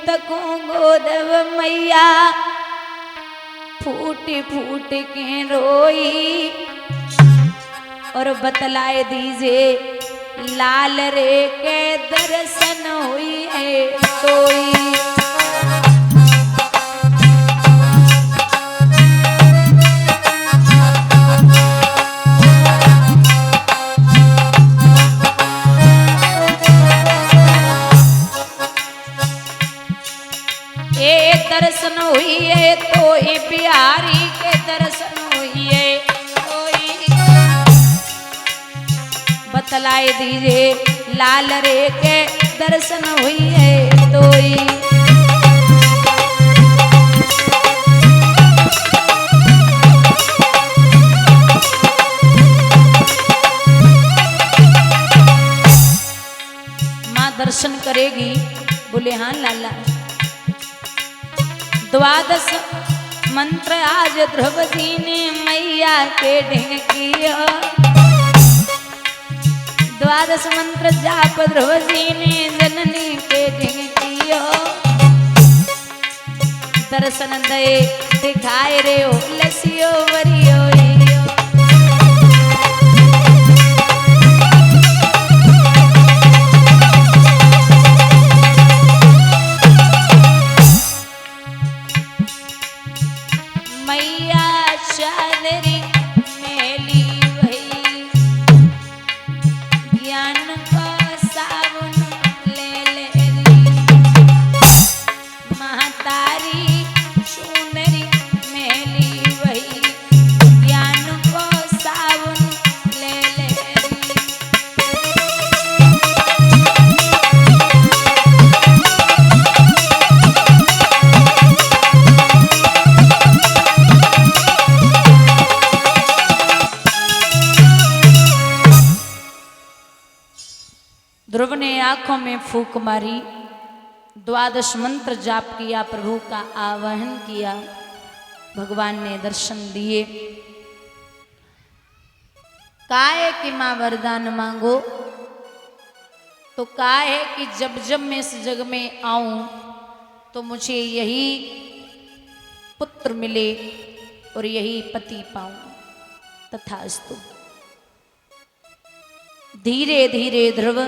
तकूं गोदव मैया फूट फूट के रोई और बतलाए दीजिए लाल रे के दर्शन हुई है तोई। दर्शन हुई है तो ही बिहारी के दर्शन हुई है तो ही बतलाए दीजिए लाल रे के दर्शन हुई है तो ही। माँ दर्शन करेगी? बोले हाँ लाला। द्वादश मंत्र आज ध्रुव जी ने मैया के ढंग किया। द्वादश मंत्र जाप ध्रुव जी ने जननी के ढंग किया। दर्शन दे दिखाए रे ओ लसियो वरियो ध्रुव ने आंखों में फूंक मारी। द्वादश मंत्र जाप किया, प्रभु का आवाहन किया। भगवान ने दर्शन दिए। काहे कि मां वरदान मांगो तो काहे कि जब जब मैं इस जग में आऊं तो मुझे यही पुत्र मिले और यही पति पाऊं। तथास्तु। धीरे धीरे ध्रुव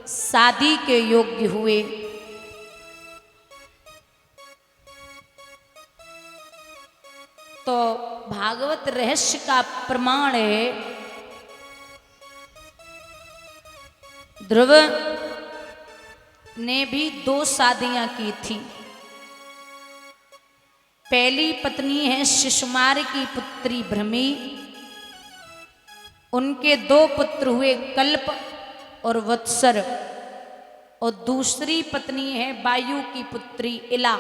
शादी के योग्य हुए। तो भागवत रहस्य का प्रमाण है ध्रुव ने भी 2 शादियां की थी। पहली पत्नी है शिशुमार की पुत्री भ्रमी। उनके 2 पुत्र हुए कल्प और वत्सर। और दूसरी पत्नी है वायु की पुत्री इला।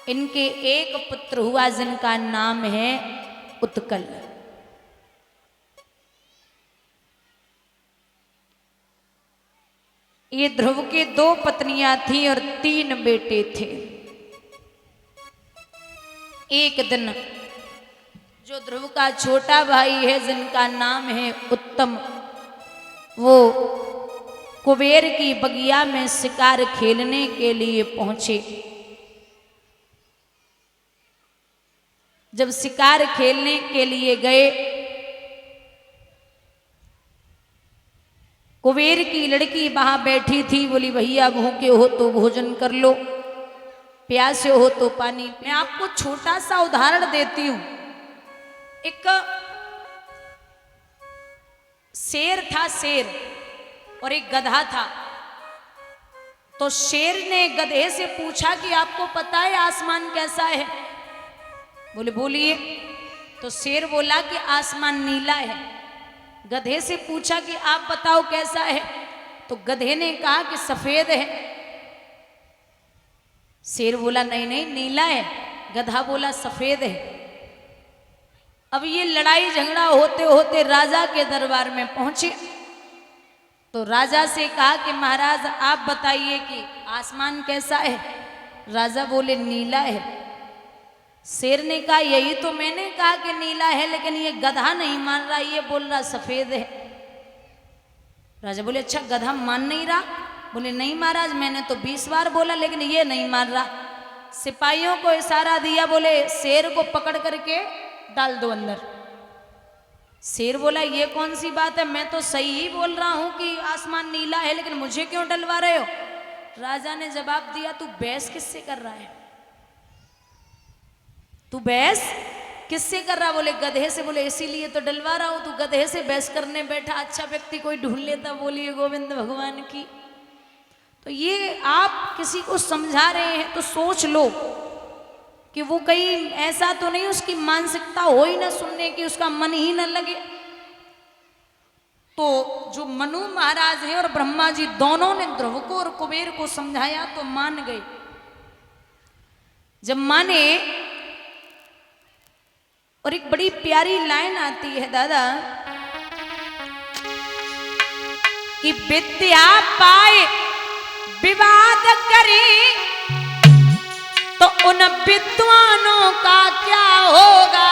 इनके एक पुत्र हुआ जिनका नाम है उत्कल। ये ध्रुव के 2 पत्नियां थी और 3 बेटे थे। एक दिन जो ध्रुव का छोटा भाई है जिनका नाम है उत्तम, वो कुबेर की बगिया में शिकार खेलने के लिए पहुंचे। जब शिकार खेलने के लिए गए, कुबेर की लड़की वहां बैठी थी। बोली भैया भूखे हो तो भोजन कर लो, प्यासे हो तो पानी। मैं आपको छोटा सा उदाहरण देती हूं। एक शेर था, शेर, और एक गधा था। तो शेर ने गधे से पूछा कि आपको पता है आसमान कैसा है? बोले बोलिए। तो शेर बोला कि आसमान नीला है। गधे से पूछा कि आप बताओ कैसा है? तो गधे ने कहा कि सफेद है। शेर बोला नहीं नहीं नीला है। गधा बोला सफेद है। अब ये लड़ाई झगड़ा होते होते राजा के दरबार में पहुंचे। तो राजा से कहा कि महाराज आप बताइए कि आसमान कैसा है? राजा बोले नीला है। शेर ने कहा यही तो मैंने कहा कि नीला है, लेकिन ये गधा नहीं मान रहा, ये बोल रहा सफेद है। राजा बोले अच्छा गधा मान नहीं रहा? बोले नहीं महाराज मैंने तो 20 बार बोला लेकिन ये नहीं मान रहा। सिपाहियों को इशारा दिया, बोले शेर को पकड़ करके डाल दो अंदर। शेर बोला ये कौन सी बात है, मैं तो सही ही बोल रहा हूं कि आसमान नीला है, लेकिन मुझे क्यों डलवा रहे हो। राजा ने जवाब दिया तू बहस किससे कर रहा है, तू बहस किससे कर रहा। बोले गधे से। बोले इसीलिए तो डलवा रहा हूं, तू गधे से बहस करने बैठा, अच्छा व्यक्ति कोई ढूंढ लेता। बोलिए गोविंद भगवान की। तो ये आप किसी को समझा रहे हैं तो सोच लो कि वो कहीं ऐसा तो नहीं उसकी मानसिकता हो ही ना सुनने की, उसका मन ही ना लगे। तो जो मनु महाराज हैं और ब्रह्मा जी दोनों ने ध्रुव को और कुबेर को समझाया तो मान गए। जब माने, और एक बड़ी प्यारी लाइन आती है दादा कि विद्या पाए विवाद करे तो उन विद्वानों का क्या होगा।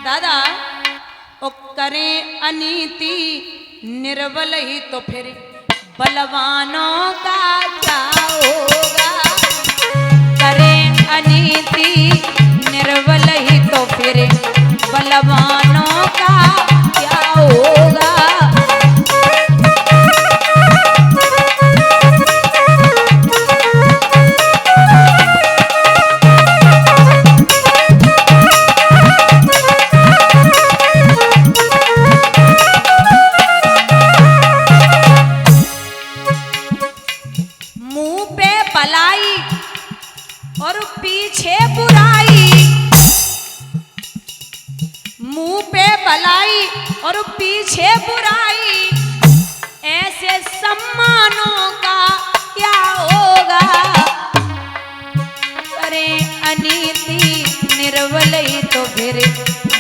दादा वो करें अनीति निर्बल ही तो फिर बलवानों का क्या होगा। करें अनीति निर्बल ही तो फिर बलवानों का क्या होगा। मुंह पे भलाई और पीछे बुराई, मुंह पे भलाई और पीछे बुराई, ऐसे सम्मानों का क्या होगा। अरे अनीति निर्बल ही तो फिर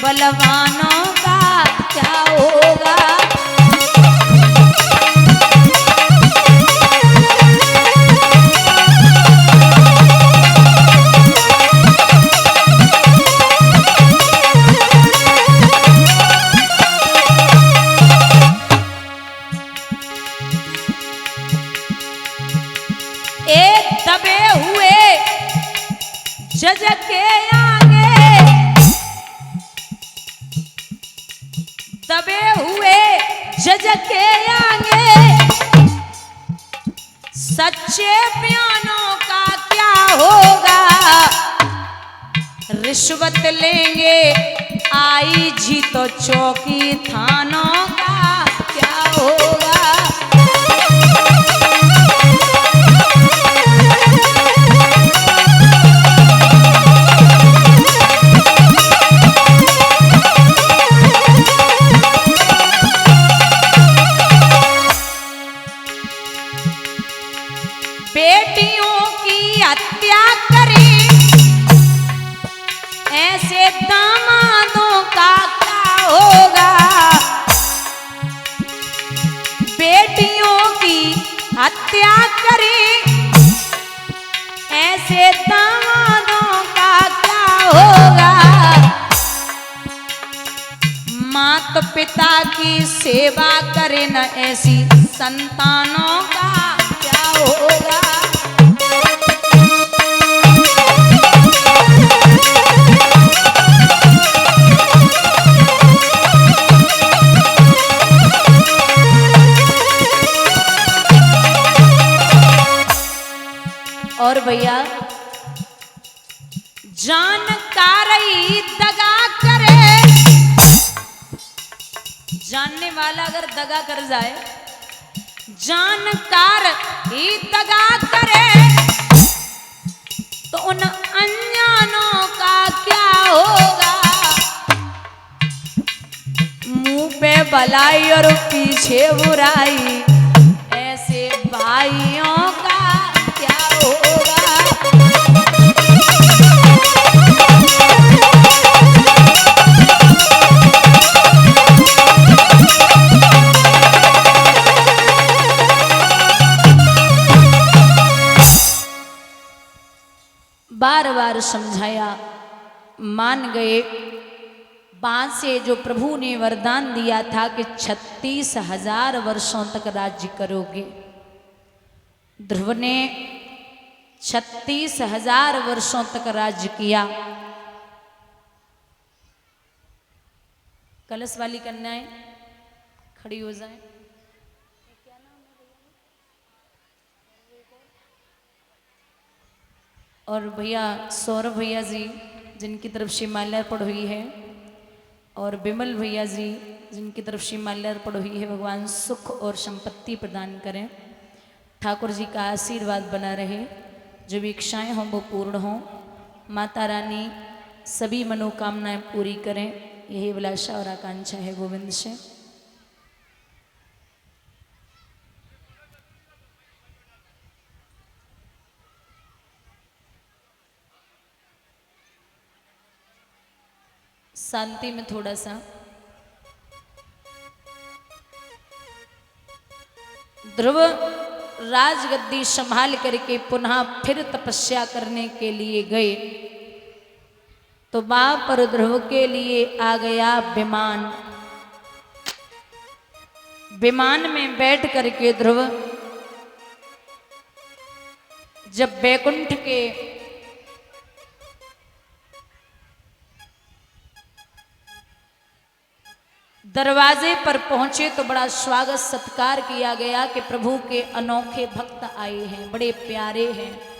बलवानों का क्या होगा। दबे हुए जज के आगे, दबे हुए जज के आगे, सच्चे बयानों का क्या होगा। रिश्वत लेंगे आई जी तो चौकी थानों का क्या होगा। बेटियों की हत्या करें ऐसे दामादों का क्या होगा। बेटियों की हत्या करें ऐसे दामादों का क्या होगा। माता पिता की सेवा करे न ऐसी संतानों का क्या होगा। और भैया जानकारी दगा करे, जानने वाला अगर दगा कर जाए, जानकार ही दगा करे तो उन अनजानों का क्या होगा। मुंह पे भलाई और पीछे बुराई, ऐसे भाइयों का क्या होगा। बार बार समझाया, मान गए। बाद से जो प्रभु ने वरदान दिया था कि 36,000 वर्षों तक राज्य करोगे, ध्रुव ने 36,000 वर्षों तक राज्य किया। कलश वाली कन्याएं खड़ी हो जाएं। और भैया सौरभ भैया जी जिनकी तरफ से माल्यार्पण हुई है, और विमल भैया जी जिनकी तरफ से माल्यार्पण हुई है, भगवान सुख और संपत्ति प्रदान करें। ठाकुर जी का आशीर्वाद बना रहे, जो भी इच्छाएं हों वो पूर्ण हों। माता रानी सभी मनोकामनाएं पूरी करें, यही अभिलाषा और आकांक्षा है गोविंद से। शांति में थोड़ा सा। ध्रुव राजगद्दी संभाल करके पुनः फिर तपस्या करने के लिए गए, तो वहां पर ध्रुव के लिए आ गया विमान। विमान में बैठ करके ध्रुव जब बैकुंठ के दरवाजे पर पहुंचे तो बड़ा स्वागत सत्कार किया गया कि प्रभु के अनोखे भक्त आए हैं, बड़े प्यारे हैं।